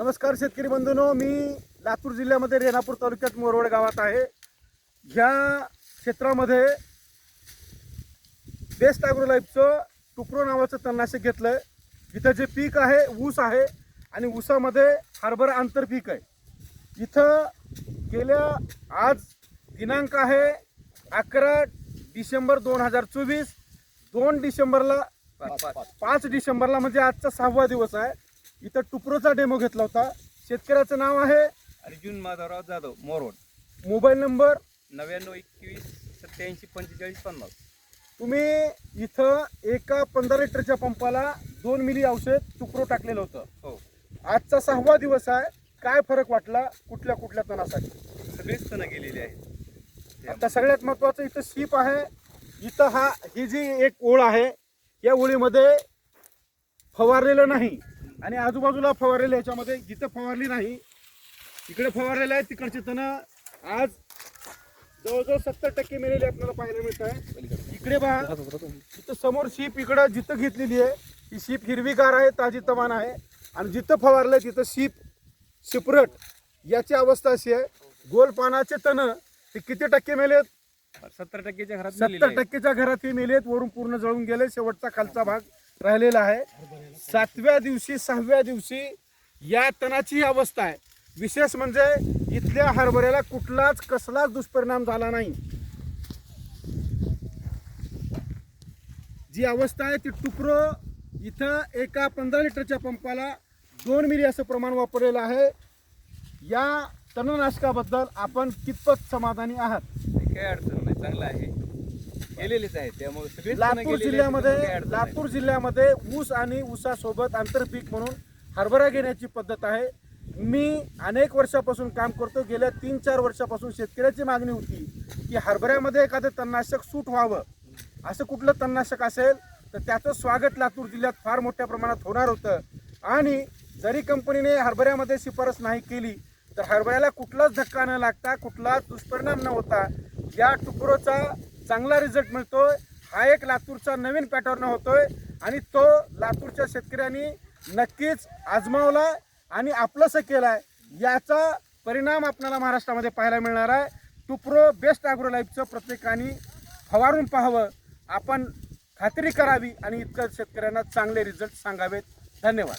नमस्कार शेतकरी बंधूंनो, मी लातूर जिल्ह्यामध्ये रेणापूर तालुक्यात मोरवड गावात आहे। ह्या क्षेत्रामध्ये बेस्ट ॲग्रोलाईफचं टुप्रो नावाचं तणनाशक घेतलंय। इथं जे पीक आहे ऊस आहे आणि ऊसामध्ये हरभरा आंतरपीक आहे। इथं गेल्या आज दिनांक आहे 11 डिसेंबर 2024, 2 डिसेंबरला 5 डिसेंबरला म्हणजे आजचा 6वा दिवस आहे। इथं टुप्रोचा डेमो घेतला होता। शेतकऱ्याचं नाव आहे अर्जुन माधवराव जाधव, मोरवड। Mobile number 9921874550। तुम्ही इथं एका 15 लिटरच्या पंपाला 2 मिली औषध टुप्रो टाकलेलं होतं। हो, आजचा 6वा दिवस आहे। काय फरक वाटला कुठल्या कुठल्या तणासाठी? सगळेच तण गेलेले आहेत। आता सगळ्यात महत्त्वाचं इथं शीप आहे। इथं ही जी एक ओळ आहे, या ओळीमध्ये फवारलेलं नाही आणि आजूबाजूला फवारलेलं, याच्यामध्ये जिथं फवारली नाही इकडे फवारलेलं आहे। तिकडचे तण आज जवळजवळ 70% मेलेले आपल्याला पाहायला मिळत आहे। इकडे पहा, इथं समोर शीप इकडं जिथं घेतलेली आहे ही शीप हिरवीगार आहे, ताजी तवान आहे आणि जिथं फवारलं तिथं शिपरट याची अवस्था अशी आहे। गोल पानाचे तण ते किती टक्के मेलेत? 70%च्या घरात 70%च्या घरात हे मेलेत, वरून पूर्ण जळून गेले। शेवटचा खालचा भाग राहिलेला आहे। 7व्या दिवशी 6व्या दिवशी या तणाची ही अवस्था आहे। विशेष म्हणजे इथल्या हरभऱ्याला कसलाच दुष्परिणाम झाला नाही। जी अवस्था आहे ती टुप्रो इथं एका 15 लिटरच्या पंपाला 2 मिली असं प्रमाण वापरलेलं आहे। या तणनाशकाबद्दल आपण कितपत समाधानी आहात? काही अडचण नाही, चांगलं आहे, गेलेलेच आहे। त्यामुळे सगळेच तण लातूर गेलेले आहेत, जिल्ह्यामध्ये काही अडचण नाही। लातूर जिल्ह्यामध्ये ऊस आणि ऊसासोबत आंतरपीक म्हणून हरभरा घेण्याची पद्धत आहे। मी अनेक वर्षापासून काम करतो। गेल्या 3-4 वर्षापासून शेतकऱ्याची मागणी होती की हरभऱ्यामध्ये एखादं तणनाशक सूट व्हावं, असं कुठलं तणनाशक असेल तर त्याचं स्वागत लातूर जिल्ह्यात फार मोठ्या प्रमाणात होणार होतं। आणि जरी कंपनीने हरभऱ्यामध्ये शिफारस नाही केली तर हरभऱ्याला कुठलाच धक्का न लागता, कुठलाच दुष्परिणाम न होता या टुप्रोचा चांगला रिझल्ट मिळतोय। हा एक लातूरचा नवीन पॅटर्न होतोय आणि तो लातूरच्या शेतकऱ्यांनी नक्कीच आजमावला आणि आपलंसं केलाय। याचा परिणाम आपल्याला महाराष्ट्रामध्ये पाहायला मिळणार आहे। टुप्रो बेस्ट ॲग्रोलाईफचं प्रत्येकाने फवारून पाहावं, आपण खात्री करावी आणि इतकं शेतकऱ्यांना चांगले रिझल्ट सांगावेत। धन्यवाद।